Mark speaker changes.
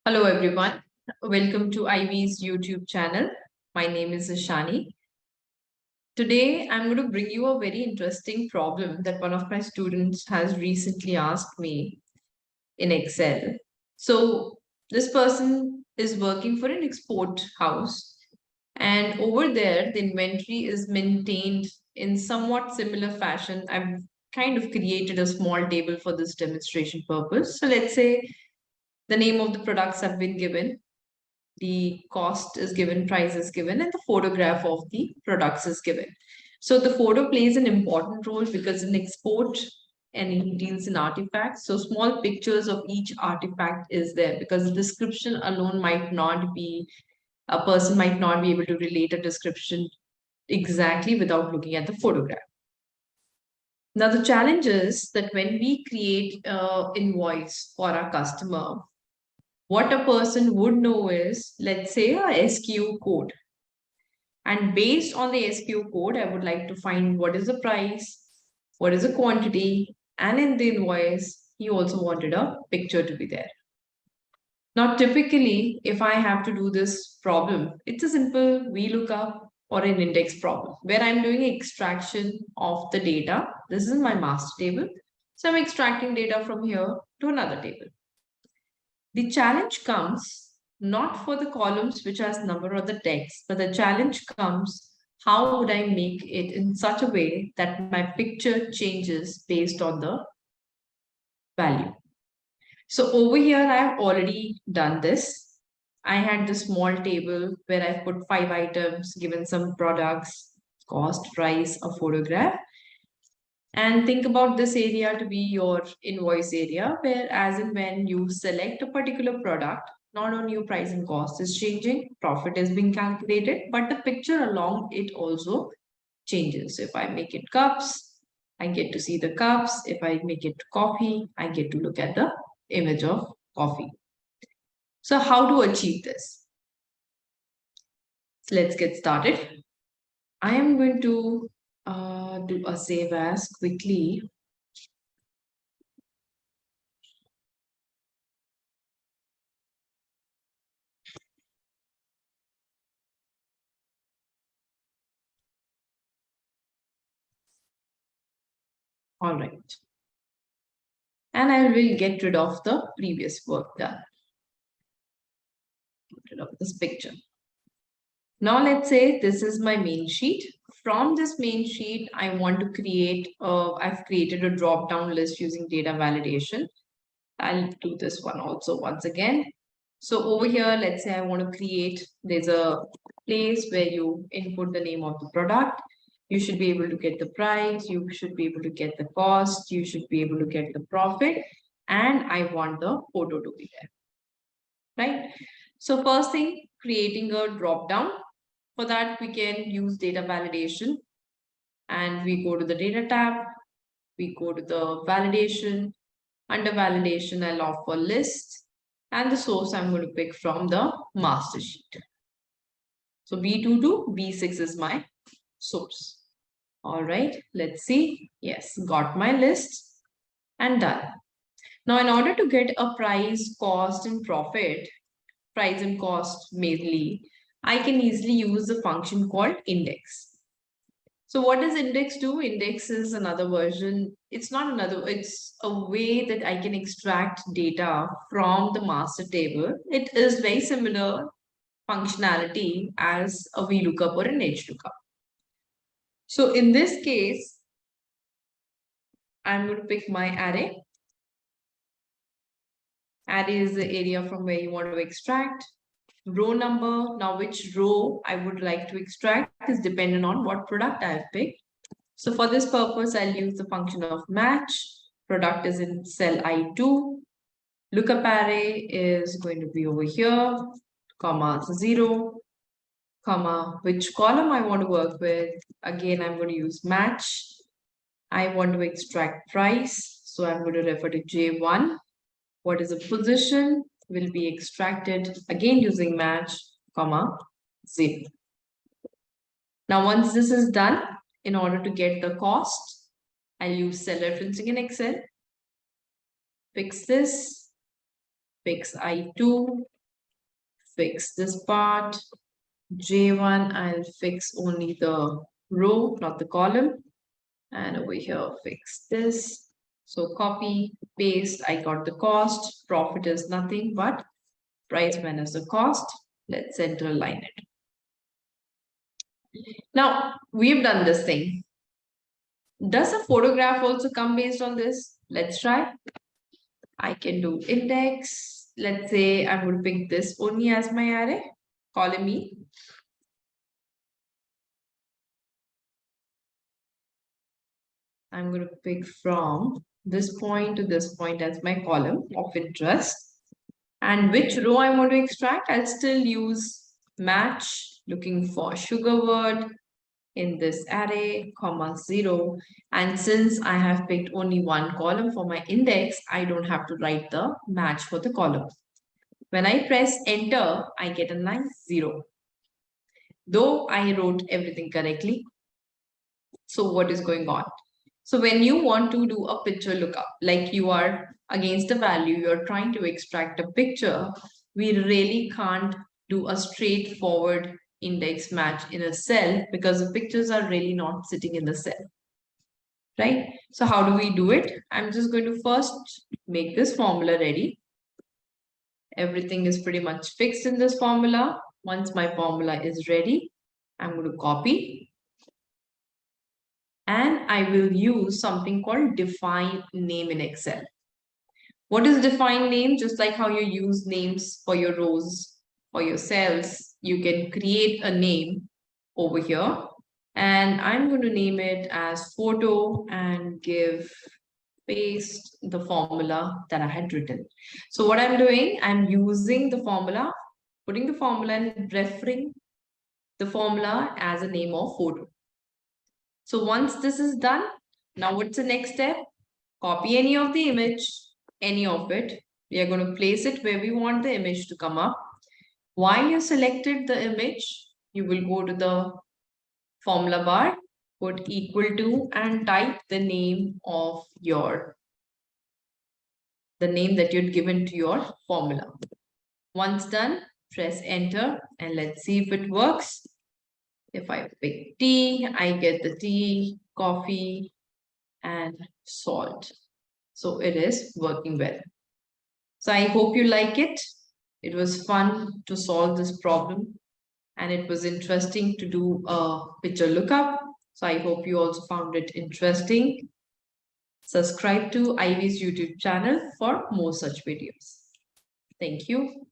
Speaker 1: Hello everyone. Welcome to Ivy's YouTube channel. My name is Shani. Today I'm going to bring you a very interesting problem that one of my students has recently asked me in Excel. So this person is working for an export house, and over there the inventory is maintained in somewhat similar fashion. I've kind of created a small table for this demonstration purpose. So let's say the name of the products have been given, the cost is given, price is given, and the photograph of the products is given. So the photo plays an important role because in export and it deals in artifacts. So small pictures of each artifact is there because the description alone might not be, a person might not be able to relate a description exactly without looking at the photograph. Now, the challenge is that when we create an invoice for our customer, what a person would know is, let's say, a SKU code. And based on the SKU code, I would like to find what is the price, what is the quantity, and in the invoice, he also wanted a picture to be there. Now, typically, if I have to do this problem, it's a simple VLOOKUP or an index problem where I'm doing extraction of the data. This is my master table. So I'm extracting data from here to another table. The challenge comes not for the columns which has number or the text, but the challenge comes how would I make it in such a way that my picture changes based on the value. So over here, I have already done this. I had this small table where I've put 5 items, given some products, cost, price, a photograph. And think about this area to be your invoice area, where as and when you select a particular product, not only your price and cost is changing, profit is being calculated, but the picture along it also changes. So if I make it cups, I get to see the cups. If I make it coffee, I get to look at the image of coffee. So how to achieve this? So let's get started. I am going to do a save as quickly. All right. And I will get rid of the previous work done. Get rid of this picture. Now let's say this is my main sheet. From this main sheet, I want to create, I've created a drop-down list using data validation. I'll do this one also once again. So over here, let's say I want to create, there's a place where you input the name of the product. You should be able to get the price. You should be able to get the cost. You should be able to get the profit. And I want the photo to be there, right? So first thing, creating a drop down. For that, we can use data validation. And we go to the data tab. We go to the validation. Under validation, I'll offer list. And the source I'm going to pick from the master sheet. So B2 to B6 is my source. All right, let's see. Yes, got my list and done. Now, in order to get a price, cost, and profit, price and cost mainly, I can easily use the function called index. So what does index do? Index is another version. It's not another, it's a way that I can extract data from the master table. It is very similar functionality as a VLOOKUP or an HLOOKUP. So in this case, I'm going to pick my array. Array is the area from where you want to extract. Row number, now which row I would like to extract is dependent on what product I have picked. So for this purpose, I'll use the function of match. Product is in cell I2. Lookup array is going to be over here, comma 0, comma which column I want to work with. Again, I'm going to use match. I want to extract price. So I'm going to refer to J1. What is the position will be extracted again using match, comma 0. Now, once this is done, in order to get the cost, I'll use cell referencing in Excel. Fix this, fix I2, fix this part. J1, I'll fix only the row, not the column. And over here, fix this. So copy, paste, I got the cost. Profit is nothing but price minus the cost. Let's center align it. Now, we've done this thing. Does a photograph also come based on this? Let's try. I can do index. Let's say I'm going to pick this only as my array, column E. I'm going to pick from this point to this point as my column of interest. And which row I want to extract, I'll still use match, looking for sugar word in this array, comma 0. And since I have picked only one column for my index, I don't have to write the match for the column. When I press enter, I get a nice 0. Though I wrote everything correctly. So what is going on? So when you want to do a picture lookup, like you are against a value, you're trying to extract a picture, we really can't do a straightforward index match in a cell because the pictures are really not sitting in the cell, right? So how do we do it? I'm just going to first make this formula ready. Everything is pretty much fixed in this formula. Once my formula is ready, I'm going to copy. And I will use something called define name in Excel. What is define name? Just like how you use names for your rows, for your cells, you can create a name over here. And I'm going to name it as photo and paste the formula that I had written. So what I'm doing, I'm using the formula, putting the formula and referring the formula as a name of photo. So once this is done, now what's the next step? Copy any of the image, any of it. We are going to place it where we want the image to come up. While you selected the image, you will go to the formula bar, put equal to and type the name of the name that you'd given to your formula. Once done, press enter and let's see if it works. If I pick tea, I get the tea, coffee, and salt. So it is working well. So I hope you like it. It was fun to solve this problem and it was interesting to do a picture lookup. So I hope you also found it interesting. Subscribe to Ivy's YouTube channel for more such videos. Thank you.